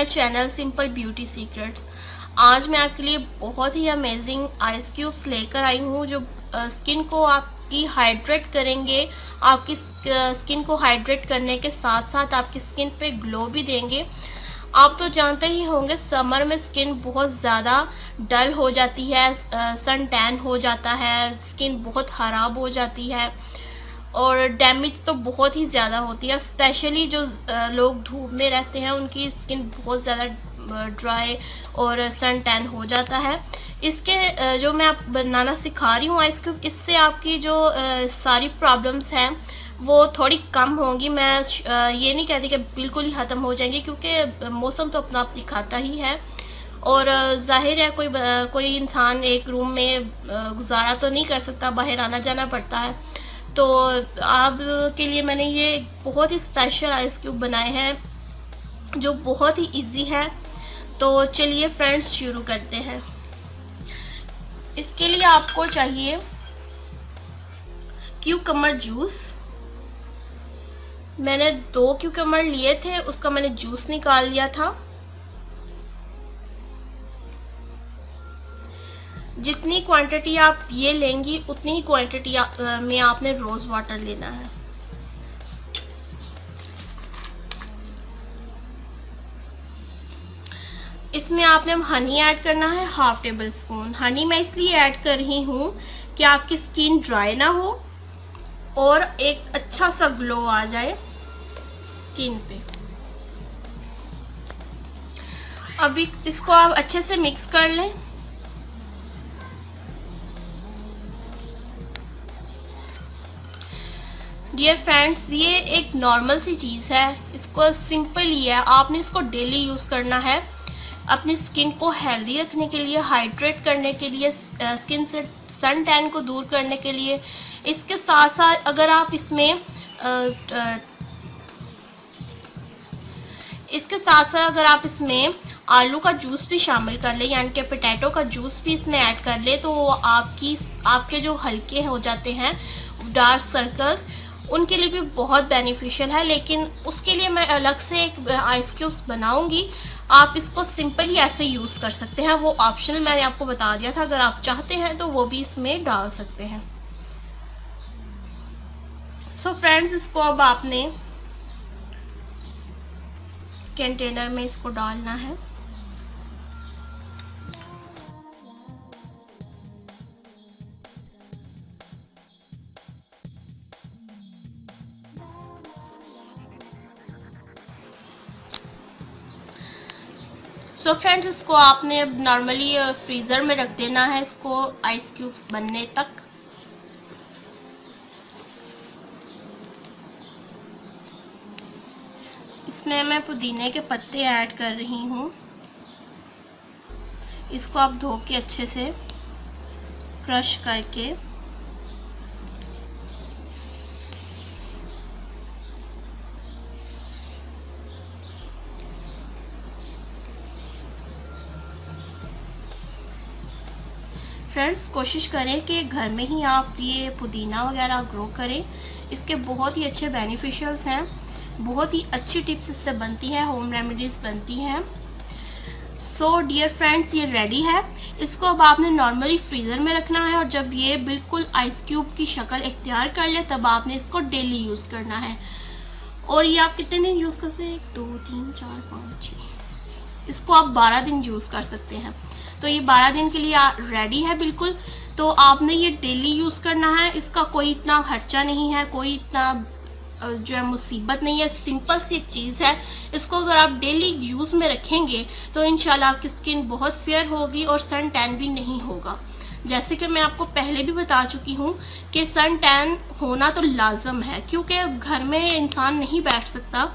Channel simple beauty secrets. आज मैं आपके लिए बहुत ही अमेजिंग आइस क्यूब्स लेकर आई हूँ जो स्किन को आपकी हाइड्रेट करेंगे। आपकी स्किन को हाइड्रेट करने के साथ साथ आपकी स्किन पे ग्लो भी देंगे। आप तो जानते ही होंगे समर में स्किन बहुत ज़्यादा डल हो जाती है, सन टैन हो जाता है, स्किन बहुत ख़राब हो जाती है और डैमेज तो बहुत ही ज़्यादा होती है। स्पेशली जो लोग धूप में रहते हैं उनकी स्किन बहुत ज़्यादा ड्राई और सन टैन हो जाता है। इसके जो मैं आप बनाना सिखा रही हूँ आइस क्यूब, इससे आपकी जो सारी प्रॉब्लम्स हैं वो थोड़ी कम होंगी। मैं ये नहीं कहती कि बिल्कुल ही ख़त्म हो जाएंगी, क्योंकि मौसम तो अपना आप दिखाता ही है और जाहिर है कोई इंसान एक रूम में गुजारा तो नहीं कर सकता, बाहर आना जाना पड़ता है। तो आप के लिए मैंने ये बहुत ही स्पेशल आइस क्यूब बनाए हैं जो बहुत ही इजी है। तो चलिए फ्रेंड्स शुरू करते हैं। इसके लिए आपको चाहिए क्यूकम्बर जूस। मैंने 2 क्यूकम्बर लिए थे, उसका मैंने जूस निकाल लिया था। जितनी क्वांटिटी आप ये लेंगी उतनी ही क्वांटिटी में आपने रोज़ वाटर लेना है। इसमें आपने हनी ऐड करना है, 1/2 टेबल स्पून। हनी मैं इसलिए ऐड कर रही हूँ कि आपकी स्किन ड्राई ना हो और एक अच्छा सा ग्लो आ जाए स्किन पे। अभी इसको आप अच्छे से मिक्स कर लें। डियर फ्रेंड्स, ये एक नॉर्मल सी चीज़ है, इसको सिंपल ही है, आपने इसको डेली यूज़ करना है अपनी स्किन को हेल्दी रखने के लिए, हाइड्रेट करने के लिए, स्किन से सन टैन को दूर करने के लिए। इसके साथ साथ अगर आप इसमें आलू का जूस भी शामिल कर ले, यानी कि पोटैटो का जूस भी इसमें ऐड कर ले, तो आपके जो हल्के हो जाते हैं डार्क सर्कल्स, उनके लिए भी बहुत बेनिफिशियल है। लेकिन उसके लिए मैं अलग से एक आइस क्यूब्स बनाऊंगी। आप इसको सिंपली ऐसे यूज़ कर सकते हैं, वो ऑप्शनल मैंने आपको बता दिया था। अगर आप चाहते हैं तो वो भी इसमें डाल सकते हैं। सो फ्रेंड्स, इसको अब आपने कंटेनर में इसको डालना है। सो फ्रेंड्स, इसको आपने नॉर्मली फ्रीज़र में रख देना है, इसको आइस क्यूब्स बनने तक। इसमें मैं पुदीने के पत्ते ऐड कर रही हूँ। इसको आप धो के अच्छे से क्रश करके फ्रेंड्स, कोशिश करें कि घर में ही आप ये पुदीना वगैरह ग्रो करें। इसके बहुत ही अच्छे बेनिफिशियल्स हैं, बहुत ही अच्छी टिप्स इससे बनती हैं, होम रेमेडीज़ बनती हैं। सो डियर फ्रेंड्स, ये रेडी है। इसको अब आपने नॉर्मली फ्रीज़र में रखना है और जब ये बिल्कुल आइस क्यूब की शक्ल इख्तियार कर ले तब आपने इसको डेली यूज़ करना है। और ये आप कितने दिन यूज़ कर सकते हैं? 1 2 3 4 5 6, इसको आप 12 दिन यूज़ कर सकते हैं। तो ये 12 दिन के लिए रेडी है बिल्कुल। तो आपने ये डेली यूज़ करना है, इसका कोई इतना खर्चा नहीं है, कोई इतना जो है मुसीबत नहीं है, सिंपल सी एक चीज़ है। इसको अगर आप डेली यूज़ में रखेंगे तो इंशाल्लाह आपकी स्किन बहुत फेयर होगी और सन टैन भी नहीं होगा। जैसे कि मैं आपको पहले भी बता चुकी हूँ कि सन टैन होना तो लाजम है, क्योंकि घर में इंसान नहीं बैठ सकता,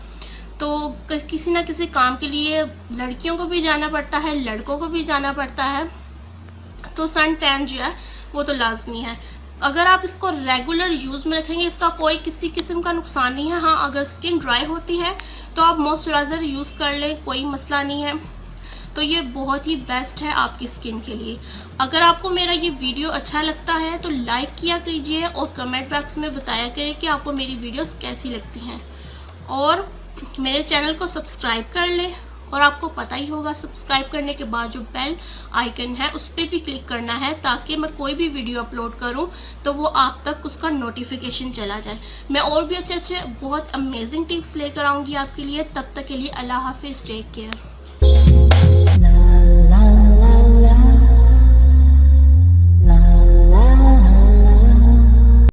तो किसी ना किसी काम के लिए लड़कियों को भी जाना पड़ता है, लड़कों को भी जाना पड़ता है, तो सन टैन जो है वो तो लाजमी है। अगर आप इसको रेगुलर यूज़ में रखेंगे इसका कोई किसी किस्म का नुकसान नहीं है। हाँ, अगर स्किन ड्राई होती है तो आप मॉइस्चराइज़र यूज़ कर लें, कोई मसला नहीं है। तो ये बहुत ही बेस्ट है आपकी स्किन के लिए। अगर आपको मेरा ये वीडियो अच्छा लगता है तो लाइक किया कीजिए और कमेंट बॉक्स में बताया करें कि आपको मेरी वीडियोस कैसी लगती हैं, और मेरे चैनल को सब्सक्राइब कर लें और आपको पता ही होगा सब्सक्राइब करने के बाद जो बेल आइकन है उस पर भी क्लिक करना है ताकि मैं कोई भी वीडियो अपलोड करूं तो वो आप तक उसका नोटिफिकेशन चला जाए। मैं और भी अच्छे अच्छे बहुत अमेजिंग टिप्स लेकर आऊंगी आपके लिए। तब तक के लिए अल्लाह हाफिज़, टेक केयर।